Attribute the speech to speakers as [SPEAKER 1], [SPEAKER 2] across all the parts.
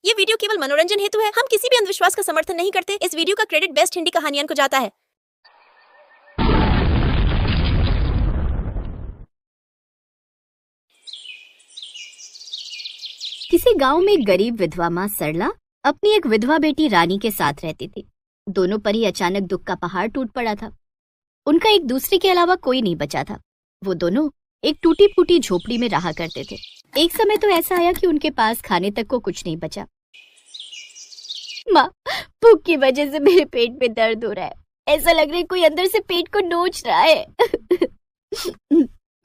[SPEAKER 1] ये वीडियो केवल मनोरंजन हेतु है। हम किसी भी अंधविश्वास का समर्थन नहीं करते। इस वीडियो का क्रेडिट बेस्ट हिंदी कहानियन को जाता है।
[SPEAKER 2] किसी गांव में एक गरीब विधवा माँ सरला अपनी एक विधवा बेटी रानी के साथ रहती थी। दोनों पर ही अचानक दुख का पहाड़ टूट पड़ा था। उनका एक दूसरे के अलावा कोई नहीं बचा था। वो दोनों एक टूटी फूटी झोपड़ी में रहा करते थे। एक समय तो ऐसा आया कि उनके पास खाने तक को कुछ नहीं बचा। माँ, भूख की वजह से मेरे पेट में दर्द हो रहा है। ऐसा लग रहा है कोई अंदर से पेट को नोच रहा है।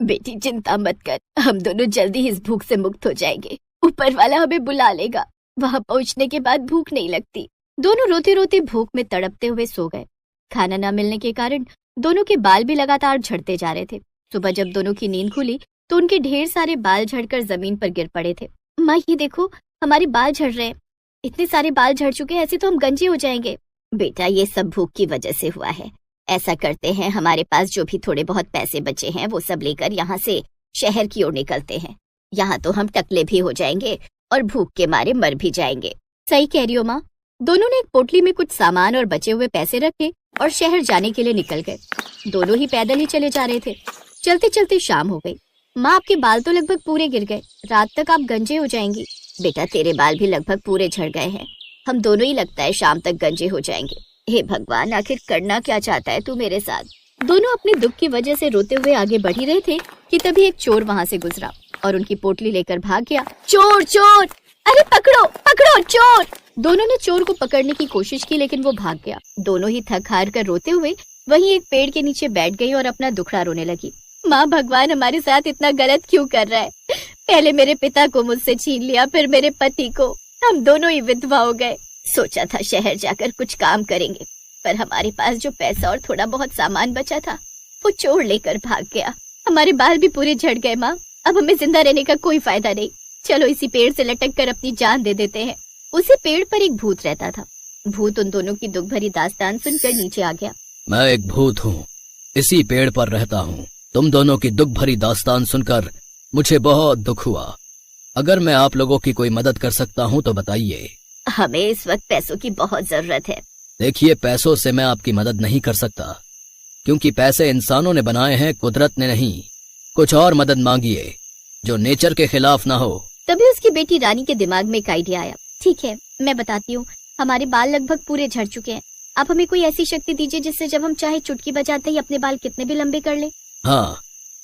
[SPEAKER 2] बेटी चिंता मत कर, हम दोनों जल्दी इस भूख से मुक्त हो जाएंगे। ऊपर वाला हमें बुला लेगा। वहां पहुंचने के बाद भूख नहीं लगती। दोनों रोते रोते भूख में तड़पते हुए सो गए। खाना न मिलने के कारण दोनों के बाल भी लगातार झड़ते जा रहे थे। सुबह जब दोनों की नींद खुली तो उनके ढेर सारे बाल झड़कर जमीन पर गिर पड़े थे। माँ, ये देखो, हमारे बाल झड़ रहे हैं। इतने सारे बाल झड़ चुके हैं, ऐसे तो हम गंजे हो जाएंगे। बेटा, ये सब भूख की वजह से हुआ है। ऐसा करते हैं, हमारे पास जो भी थोड़े बहुत पैसे बचे हैं वो सब लेकर यहाँ से शहर की ओर निकलते हैं। यहाँ तो हम टकले भी हो जाएंगे और भूख के मारे मर भी जाएंगे। सही कह रही हो माँ। दोनों ने एक पोटली में कुछ सामान और बचे हुए पैसे रखे और शहर जाने के लिए निकल गए। दोनों ही पैदल ही चले जा रहे थे। चलते चलते शाम हो गई। माँ, आपके बाल तो लगभग पूरे गिर गए। रात तक आप गंजे हो जाएंगी। बेटा, तेरे बाल भी लगभग पूरे झड़ गए हैं। हम दोनों ही लगता है शाम तक गंजे हो जाएंगे। हे भगवान, आखिर करना क्या चाहता है तू मेरे साथ। दोनों अपने दुख की वजह से रोते हुए आगे बढ़ ही रहे थे कि तभी एक चोर वहाँ से गुजरा और उनकी पोटली लेकर भाग गया। चोर चोर, अरे पकड़ो पकड़ो चोर। दोनों ने चोर को पकड़ने की कोशिश की लेकिन वो भाग गया। दोनों ही थक हार कर रोते हुए वहीं एक पेड़ के नीचे बैठ गई और अपना दुखड़ा रोने लगी। माँ, भगवान हमारे साथ इतना गलत क्यों कर रहा है? पहले मेरे पिता को मुझसे छीन लिया, फिर मेरे पति को। हम दोनों ही विधवा हो गए। सोचा था शहर जाकर कुछ काम करेंगे, पर हमारे पास जो पैसा और थोड़ा बहुत सामान बचा था वो चोर लेकर भाग गया। हमारे बाल भी पूरे झड़ गए। माँ, अब हमें जिंदा रहने का कोई फायदा नहीं। चलो इसी पेड़ से लटक कर अपनी जान दे देते हैं। उसी पेड़ पर एक भूत रहता था। भूत उन दोनों की दुख भरी दास्तान सुनकर नीचे आ गया।
[SPEAKER 3] मैं एक भूत हूँ, इसी पेड़ पर रहता हूँ। तुम दोनों की दुख भरी दास्तान सुनकर मुझे बहुत दुख हुआ। अगर मैं आप लोगों की कोई मदद कर सकता हूँ तो बताइए।
[SPEAKER 2] हमें इस वक्त पैसों की बहुत जरूरत है।
[SPEAKER 3] देखिए, पैसों से मैं आपकी मदद नहीं कर सकता, क्योंकि पैसे इंसानों ने बनाए हैं, कुदरत ने नहीं। कुछ और मदद मांगिए जो नेचर के खिलाफ ना हो।
[SPEAKER 2] तभी उसकी बेटी रानी के दिमाग में एक आइडिया आया। ठीक है, मैं बताती हूँ। हमारे बाल लगभग पूरे झड़ चुके हैं। आप हमें कोई ऐसी शक्ति दीजिए जिससे जब हम चाहे चुटकी बजाते ही अपने बाल कितने भी लंबे कर ले।
[SPEAKER 3] हाँ,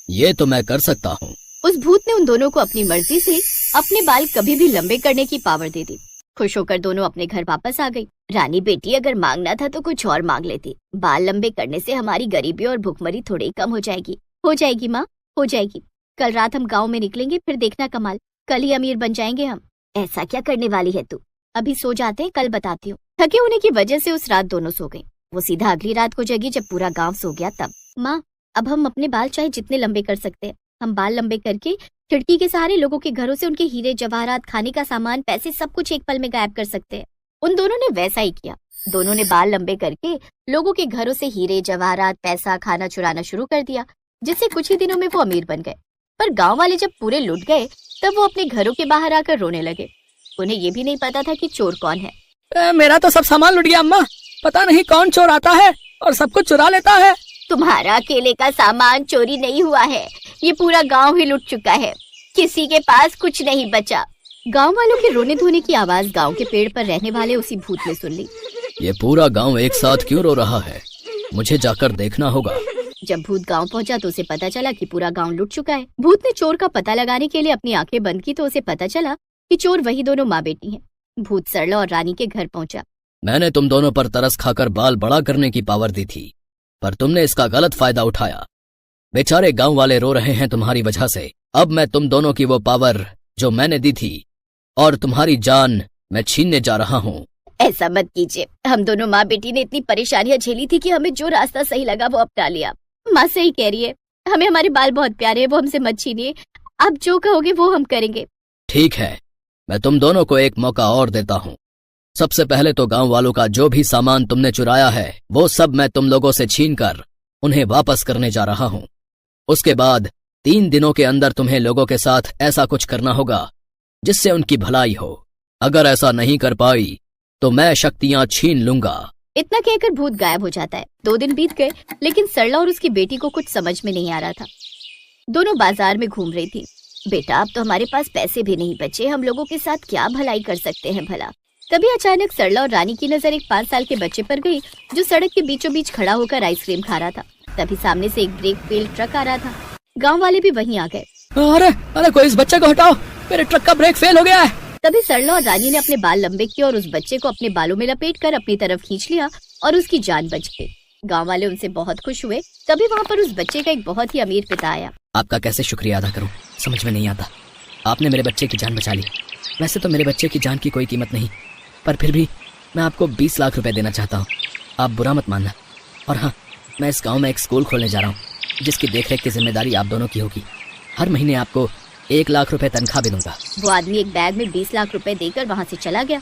[SPEAKER 3] ये तो मैं कर सकता हूँ।
[SPEAKER 2] उस भूत ने उन दोनों को अपनी मर्जी से अपने बाल कभी भी लंबे करने की पावर दे दी। खुश होकर दोनों अपने घर वापस आ गई। रानी बेटी, अगर मांगना था तो कुछ और मांग लेती। बाल लंबे करने से हमारी गरीबी और भुखमरी थोड़ी कम हो जाएगी। हो जाएगी माँ, हो जाएगी। कल रात हम गाँव में निकलेंगे, फिर देखना कमाल। कल ही अमीर बन जाएंगे हम। ऐसा क्या करने वाली है तू? अभी सो जाते हैं, कल बताती हूँ। थके होने की वजह से उस रात दोनों सो गई। वो सीधा अगली रात को जगी जब पूरा गाँव सो गया तब। माँ, अब हम अपने बाल चाहे जितने लंबे कर सकते हैं। हम बाल लंबे करके खिड़की के सहारे लोगों के घरों से उनके हीरे जवाहरात, खाने का सामान, पैसे सब कुछ एक पल में गायब कर सकते हैं। उन दोनों ने वैसा ही किया। दोनों ने बाल लंबे करके लोगों के घरों से हीरे जवाहरात, पैसा, खाना चुराना शुरू कर दिया, जिससे कुछ ही दिनों में वो अमीर बन गए। पर गाँव वाले जब पूरे लुट गए तब वो अपने घरों के बाहर आकर रोने लगे। उन्हें ये भी नहीं पता था कि चोर कौन है।
[SPEAKER 4] मेरा तो सब सामान लुट गया अम्मा। पता नहीं कौन चोर आता है और सब कुछ चुरा लेता है।
[SPEAKER 2] तुम्हारा अकेले का सामान चोरी नहीं हुआ है, ये पूरा गांव ही लुट चुका है। किसी के पास कुछ नहीं बचा। गांव वालों के रोने धोने की आवाज गांव के पेड़ पर रहने वाले उसी भूत ने सुन ली।
[SPEAKER 3] ये पूरा गांव एक साथ क्यों रो रहा है? मुझे जाकर देखना होगा।
[SPEAKER 2] जब भूत गांव पहुंचा तो उसे पता चला कि पूरा गांव लुट चुका है। भूत ने चोर का पता लगाने के लिए अपनी आंखें बंद की तो उसे पता चला कि चोर वही दोनों माँ बेटी हैं। भूत सरला और रानी के घर पहुंचा।
[SPEAKER 3] मैंने तुम दोनों पर तरस खाकर बाल बड़ा करने की पावर दी थी, पर तुमने इसका गलत फायदा उठाया। बेचारे गांव वाले रो रहे हैं तुम्हारी वजह से। अब मैं तुम दोनों की वो पावर जो मैंने दी थी और तुम्हारी जान मैं छीनने जा रहा हूँ।
[SPEAKER 2] ऐसा मत कीजिए। हम दोनों माँ बेटी ने इतनी परेशानियां झेली थी कि हमें जो रास्ता सही लगा वो अपना लिया। माँ सही कह रही है। हमें हमारे बाल बहुत प्यारे हैं, वो हमसे मत छीनिए। आप जो कहोगे वो हम करेंगे।
[SPEAKER 3] ठीक है, मैं तुम दोनों को एक मौका और देता हूँ। सबसे पहले तो गांव वालों का जो भी सामान तुमने चुराया है वो सब मैं तुम लोगों से छीनकर उन्हें वापस करने जा रहा हूँ। उसके बाद 3 दिनों के अंदर तुम्हें लोगों के साथ ऐसा कुछ करना होगा जिससे उनकी भलाई हो। अगर ऐसा नहीं कर पाई तो मैं शक्तियां छीन लूंगा।
[SPEAKER 2] इतना कहकर भूत गायब हो जाता है। 2 दिन बीत गए, लेकिन सरला और उसकी बेटी को कुछ समझ में नहीं आ रहा था। दोनों बाजार में घूम रही थी। बेटा, अब तो हमारे पास पैसे भी नहीं बचे, हम लोगों के साथ क्या भलाई कर सकते हैं भला। तभी अचानक सरला और रानी की नजर एक 5 साल के बच्चे पर गई, जो सड़क के बीचों बीच खड़ा होकर आइसक्रीम खा रहा था। तभी सामने से एक ब्रेक फेल ट्रक आ रहा था। गाँव वाले भी वहीं आ गए।
[SPEAKER 4] अरे अरे, कोई इस बच्चे को हटाओ, मेरे ट्रक का ब्रेक फेल हो गया है।
[SPEAKER 2] तभी सरला और रानी ने अपने बाल लंबे किए और उस बच्चे को अपने बालों में लपेटकर अपनी तरफ खींच लिया और उसकी जान बच गई। गाँव वाले उनसे बहुत खुश हुए। तभी वहाँ पर उस बच्चे का एक बहुत ही अमीर पिता आया।
[SPEAKER 3] आपका कैसे शुक्रिया अदा करूं, समझ में नहीं आता। आपने मेरे बच्चे की जान बचा ली। वैसे तो मेरे बच्चे की जान की कोई कीमत नहीं, पर फिर भी मैं आपको 20 लाख रुपए देना चाहता हूँ। आप बुरा मत मानना। और हाँ, मैं इस गाँव में एक स्कूल खोलने जा रहा हूँ, जिसकी देखरेख की जिम्मेदारी आप दोनों की होगी। हर महीने आपको 1 लाख रुपए तनख्वाह भी दूंगा।
[SPEAKER 2] वो आदमी एक बैग में 20 लाख रुपए देकर वहाँ से चला गया।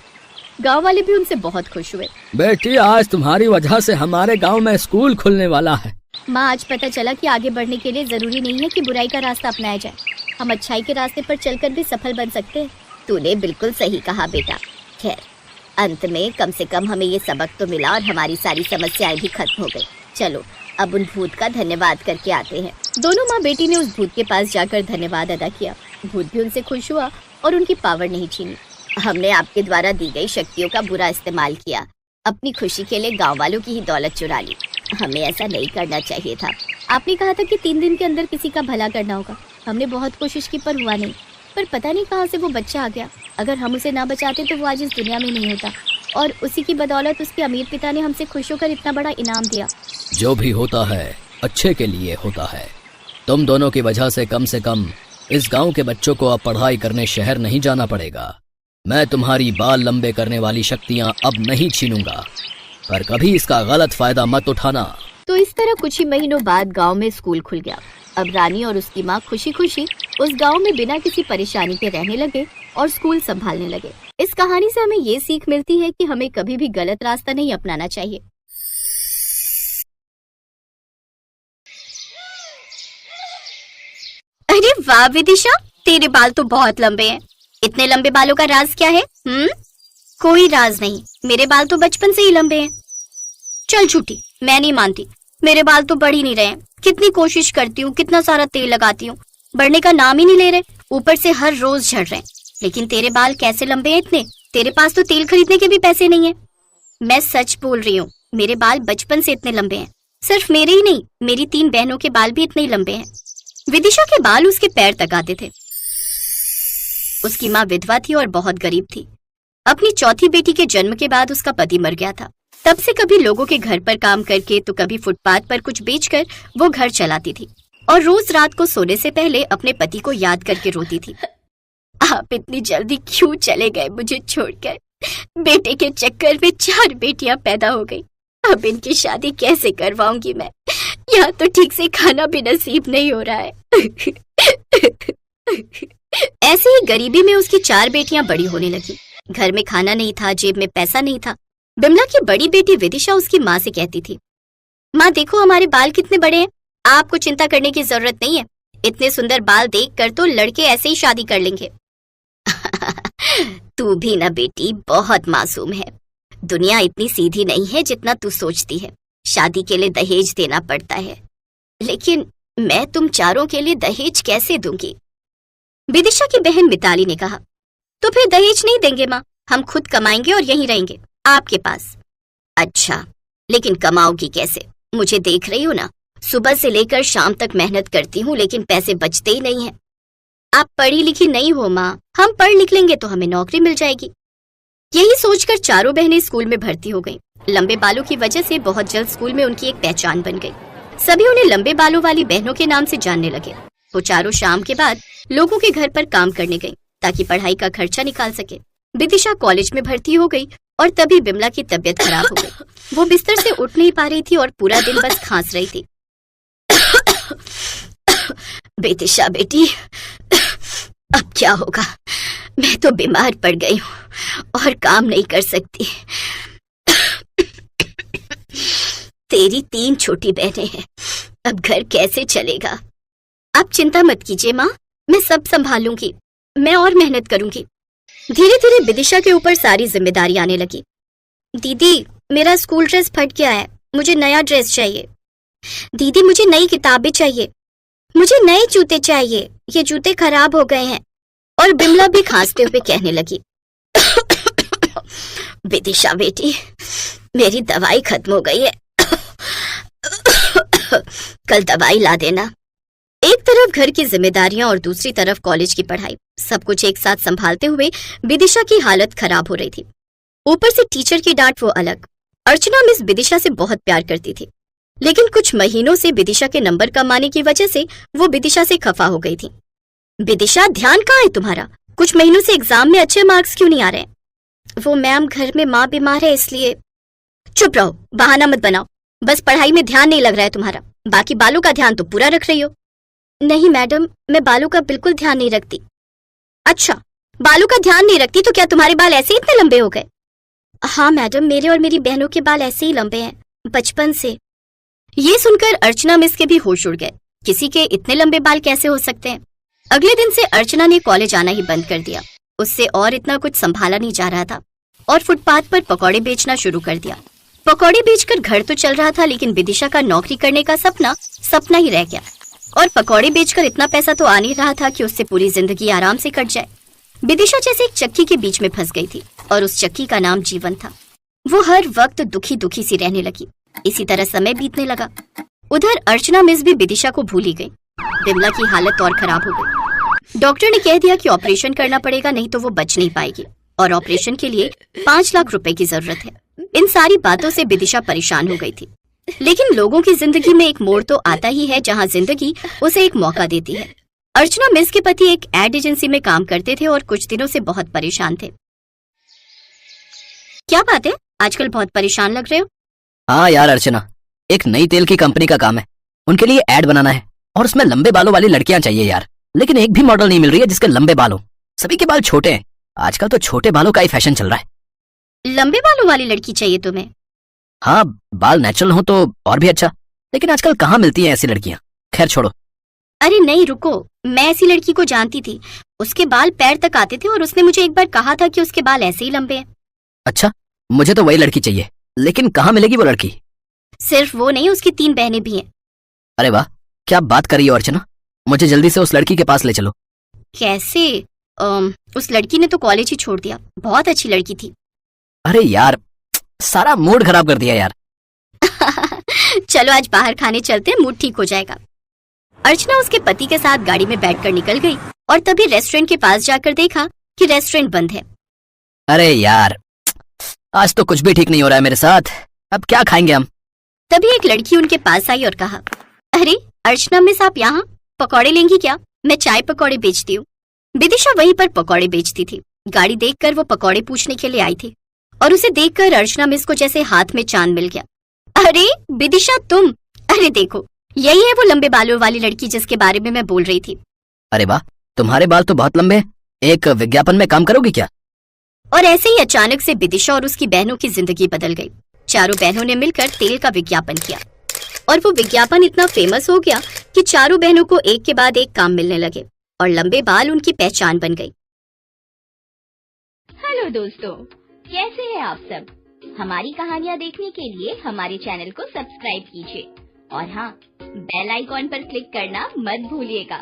[SPEAKER 2] गांव वाले भी उनसे बहुत खुश हुए।
[SPEAKER 4] बेटी, आज तुम्हारी वजह से हमारे गांव में स्कूल खुलने वाला है।
[SPEAKER 2] माँ, आज पता चला कि आगे बढ़ने के लिए जरूरी नहीं है कि बुराई का रास्ता अपनाया जाए। हम अच्छाई के रास्ते पर चलकर भी सफल बन सकते हैं। तूने बिल्कुल सही कहा बेटा। खैर, अंत में कम से कम हमें ये सबक तो मिला और हमारी सारी समस्याएं भी खत्म हो गई। चलो अब उन भूत का धन्यवाद करके आते हैं। दोनों माँ बेटी ने उस भूत के पास जाकर धन्यवाद अदा किया। भूत भी उनसे खुश हुआ और उनकी पावर नहीं छीनी। हमने आपके द्वारा दी गई शक्तियों का बुरा इस्तेमाल किया, अपनी खुशी के लिए गांव वालों की ही दौलत चुरा ली। हमें ऐसा नहीं करना चाहिए था। आपने कहा था कि 3 दिन के अंदर किसी का भला करना होगा। हमने बहुत कोशिश की पर हुआ नहीं। पर पता नहीं कहाँ से वो बच्चा आ गया। अगर हम उसे ना बचाते तो वो आज इस दुनिया में नहीं होता, और उसी की बदौलत उसके अमीर पिता ने हमसे खुश होकर इतना बड़ा इनाम दिया।
[SPEAKER 3] जो भी होता है अच्छे के लिए होता है। तुम दोनों की वजह से कम इस गांव के बच्चों को अब पढ़ाई करने शहर नहीं जाना पड़ेगा। मैं तुम्हारी बाल लंबे करने वाली शक्तियां अब नहीं छीनूंगा, पर कभी इसका गलत फायदा मत उठाना।
[SPEAKER 2] तो इस तरह कुछ ही महीनों बाद गांव में स्कूल खुल गया। अब रानी और उसकी माँ खुशी खुशी उस गांव में बिना किसी परेशानी के रहने लगे और स्कूल संभालने लगे। इस कहानी से हमें ये सीख मिलती है कि हमें कभी भी गलत रास्ता नहीं अपनाना चाहिए। अरे वाह विदिशा, तेरे बाल तो बहुत लंबे हैं। इतने लंबे बालों का राज क्या है? कोई राज नहीं, मेरे बाल तो बचपन से ही लंबे हैं। चल झूठी, मैं नहीं मानती। मेरे बाल तो बढ़ ही नहीं रहे हैं। कितनी कोशिश करती हूँ, कितना सारा तेल लगाती हूँ, बढ़ने का नाम ही नहीं ले रहे। ऊपर से हर रोज झड़ रहे हैं। लेकिन तेरे बाल कैसे लंबे हैं इतने? तेरे पास तो तेल खरीदने के भी पैसे नहीं है। मैं सच बोल रही हूँ, मेरे बाल बचपन से इतने लंबे हैं। सिर्फ मेरे ही नहीं, मेरी 3 बहनों के बाल भी इतने ही लंबे हैं। विदिशा के बाल उसके पैर तक आते थे। उसकी माँ विधवा थी और बहुत गरीब थी। अपनी चौथी बेटी के जन्म के बाद उसका पति मर गया था। तब से कभी लोगों के घर पर काम करके तो कभी फुटपाथ पर कुछ बेचकर वो घर चलाती थी, और रोज रात को सोने से पहले अपने पति को याद करके रोती थी। आप इतनी जल्दी क्यों चले गए मुझे छोड़कर? बेटे के चक्कर में 4 बेटियां पैदा हो गई। अब इनकी शादी कैसे करवाऊंगी मैं? यहाँ तो ठीक से खाना भी नसीब नहीं हो रहा है। ऐसे ही गरीबी में उसकी 4 बेटियां बड़ी होने लगी। घर में खाना नहीं था, जेब में पैसा नहीं था। बिमला की बड़ी बेटी विदिशा उसकी माँ से कहती थी, माँ देखो हमारे बाल कितने बड़े हैं, आपको चिंता करने की जरूरत नहीं है। इतने सुंदर बाल देखकर तो लड़के ऐसे ही शादी कर लेंगे। तू भी ना बेटी बहुत मासूम है। दुनिया इतनी सीधी नहीं है जितना तू सोचती है। शादी के लिए दहेज देना पड़ता है, लेकिन मैं तुम चारों के लिए दहेज कैसे दूंगी? विदिशा की बहन मिताली ने कहा, तो फिर दहेज नहीं देंगे माँ, हम खुद कमाएंगे और यहीं रहेंगे आपके पास। अच्छा, लेकिन कमाओगी कैसे? मुझे देख रही हो ना, सुबह से लेकर शाम तक मेहनत करती हूँ, लेकिन पैसे बचते ही नहीं हैं। आप पढ़ी लिखी नहीं हो माँ, हम पढ़ लिख लेंगे तो हमें नौकरी मिल जाएगी। यही सोचकर चारों बहनें स्कूल में भर्ती हो गईं। लंबे बालों की वजह से बहुत जल्द स्कूल में उनकी एक पहचान बन गई। सभी उन्हें लंबे बालों वाली बहनों के नाम से जानने लगे। वो चारों शाम के बाद लोगों के घर पर काम करने गई ताकि पढ़ाई का खर्चा निकाल सके। विदिशा कॉलेज में भर्ती हो गई और तभी बिमला की तबीयत खराब हो गई। वो बिस्तर से उठ नहीं पा रही थी और पूरा दिन बस खांस रही थी। विदिशा बेटी, अब क्या होगा? मैं तो बीमार पड़ गई हूँ और काम नहीं कर सकती। तेरी 3 छोटी बहनें हैं, अब घर कैसे चलेगा? आप चिंता मत कीजिए माँ, मैं सब संभालूंगी। मैं और मेहनत करूंगी। धीरे धीरे विदिशा के ऊपर सारी जिम्मेदारी आने लगी। दीदी, मेरा स्कूल ड्रेस फट गया है, मुझे नया ड्रेस चाहिए। दीदी, मुझे नई किताबें चाहिए। मुझे नए जूते चाहिए, ये जूते खराब हो गए हैं। और बिमला भी खांसते हुए कहने लगी, विदिशा बेटी, मेरी दवाई खत्म हो गई है, कल दवाई ला देना। एक तरफ घर की जिम्मेदारियां और दूसरी तरफ कॉलेज की पढ़ाई, सब कुछ एक साथ संभालते हुए विदिशा की हालत खराब हो रही थी। ऊपर से टीचर की डांट वो अलग। अर्चना मिस विदिशा से बहुत प्यार करती थी, लेकिन कुछ महीनों से विदिशा के नंबर कम आने की वजह से वो विदिशा से खफा हो गई थी। विदिशा, ध्यान कहाँ है तुम्हारा? कुछ महीनों से एग्जाम में अच्छे मार्क्स क्यों नहीं आ रहे? वो मैम, घर में माँ बीमार है इसलिए। चुप रहो, बहाना मत बनाओ। बस पढ़ाई में ध्यान नहीं लग रहा है तुम्हारा, बाकी बालों का ध्यान तो पूरा रख रही हो। नहीं मैडम, मैं बालों का बिल्कुल ध्यान नहीं रखती। अच्छा, बालों का ध्यान नहीं रखती तो क्या तुम्हारे बाल ऐसे ही इतने लंबे हो गए? हाँ मैडम, मेरे और मेरी बहनों के बाल ऐसे ही लंबे हैं, बचपन से। ये सुनकर अर्चना मिस के भी होश उड़ गए। किसी के इतने लंबे बाल कैसे हो सकते हैं? अगले दिन से अर्चना ने कॉलेज आना ही बंद कर दिया। उससे और इतना कुछ संभाला नहीं जा रहा था और फुटपाथ पर पकौड़े बेचना शुरू कर दिया। पकौड़े बेचकर घर तो चल रहा था, लेकिन विदिशा का नौकरी करने का सपना ही रह गया। और पकौड़े बेचकर इतना पैसा तो आ नहीं रहा था कि उससे पूरी जिंदगी आराम से कट जाए। विदिशा जैसे एक चक्की के बीच में फंस गई थी और उस चक्की का नाम जीवन था। वो हर वक्त दुखी दुखी सी रहने लगी। इसी तरह समय बीतने लगा। उधर अर्चना मिस भी विदिशा को भूल ही गई। बिमला की हालत और खराब हो गई। डॉक्टर ने कह दिया कि ऑपरेशन करना पड़ेगा, नहीं तो वो बच नहीं पाएगी और ऑपरेशन के लिए 5 लाख रुपए की जरूरत है। इन सारी बातों से विदिशा परेशान हो गई थी। लेकिन लोगों की जिंदगी में एक मोड़ तो आता ही है जहाँ जिंदगी उसे एक मौका देती है। अर्चना मिस के पति एक एड एजेंसी में काम करते थे और कुछ दिनों से बहुत परेशान थे। क्या बात है, आजकल बहुत परेशान लग रहे हो?
[SPEAKER 3] हाँ यार अर्चना, एक नई तेल की कंपनी का काम है, उनके लिए एड बनाना है और उसमें लंबे बालों वाली लड़कियां चाहिए यार। लेकिन एक भी मॉडल नहीं मिल रही है जिसके लंबे बाल हो। सभी के बाल छोटे हैं। आजकल तो छोटे बालों का ही फैशन चल रहा है।
[SPEAKER 2] लंबे बालों वाली लड़की चाहिए तुम्हें?
[SPEAKER 3] हाँ, बाल नेचुरल हो तो और भी अच्छा, लेकिन आजकल कहाँ मिलती हैं ऐसी लड़कियां। खैर छोड़ो।
[SPEAKER 2] अरे नहीं रुको, मैं ऐसी लड़की को जानती थी। उसके बाल पैर तक आते थे और उसने मुझे एक बार कहा था कि उसके बाल ऐसे ही लंबे हैं।
[SPEAKER 3] अच्छा, मुझे तो वही लड़की चाहिए, लेकिन कहाँ मिलेगी वो लड़की?
[SPEAKER 2] सिर्फ वो नहीं, उसकी 3 बहनें भी हैं।
[SPEAKER 3] अरे वाह, क्या बात कर रही हो अर्चना, मुझे जल्दी से उस लड़की के पास ले चलो।
[SPEAKER 2] कैसे? उस लड़की ने तो कॉलेज ही छोड़ दिया। बहुत अच्छी लड़की थी।
[SPEAKER 3] अरे यार, सारा मूड खराब कर दिया यार।
[SPEAKER 2] चलो आज बाहर खाने चलते हैं, मूड ठीक हो जाएगा। अर्चना उसके पति के साथ गाड़ी में बैठकर निकल गई और तभी रेस्टोरेंट के पास जाकर देखा कि रेस्टोरेंट बंद है।
[SPEAKER 3] अरे यार, आज तो कुछ भी ठीक नहीं हो रहा है मेरे साथ। अब क्या खाएंगे हम?
[SPEAKER 2] तभी एक लड़की उनके पास आई और कहा, अरे अर्चना मिस, आप यहाँ पकौड़े लेंगी क्या? मैं चाय पकौड़े बेचती हूँ। विदिशा वहीं पर पकौड़े बेचती थी। गाड़ी देखकर वो पकौड़े पूछने के लिए आई थी और उसे देखकर अर्चना मिस को जैसे हाथ में चांद मिल गया। अरे विदिशा, तुम? अरे देखो, यही है वो लंबे बालों वाली लड़की जिसके बारे में मैं बोल रही थी।
[SPEAKER 3] अरे वाह, तुम्हारे बाल तो बहुत लंबे हैं। एक विज्ञापन में काम करोगी क्या?
[SPEAKER 2] और ऐसे ही अचानक से विदिशा और उसकी बहनों की जिंदगी बदल गई। चारों बहनों ने मिलकर तेल का विज्ञापन किया और वो विज्ञापन इतना फेमस हो गया कि चारों बहनों को एक के बाद एक काम मिलने लगे और लंबे बाल उनकी पहचान बन गई।
[SPEAKER 5] हेलो दोस्तों, कैसे हैं आप सब? हमारी कहानियाँ देखने के लिए हमारे चैनल को सब्सक्राइब कीजिए और हाँ, बेल आइकॉन पर क्लिक करना मत भूलिएगा।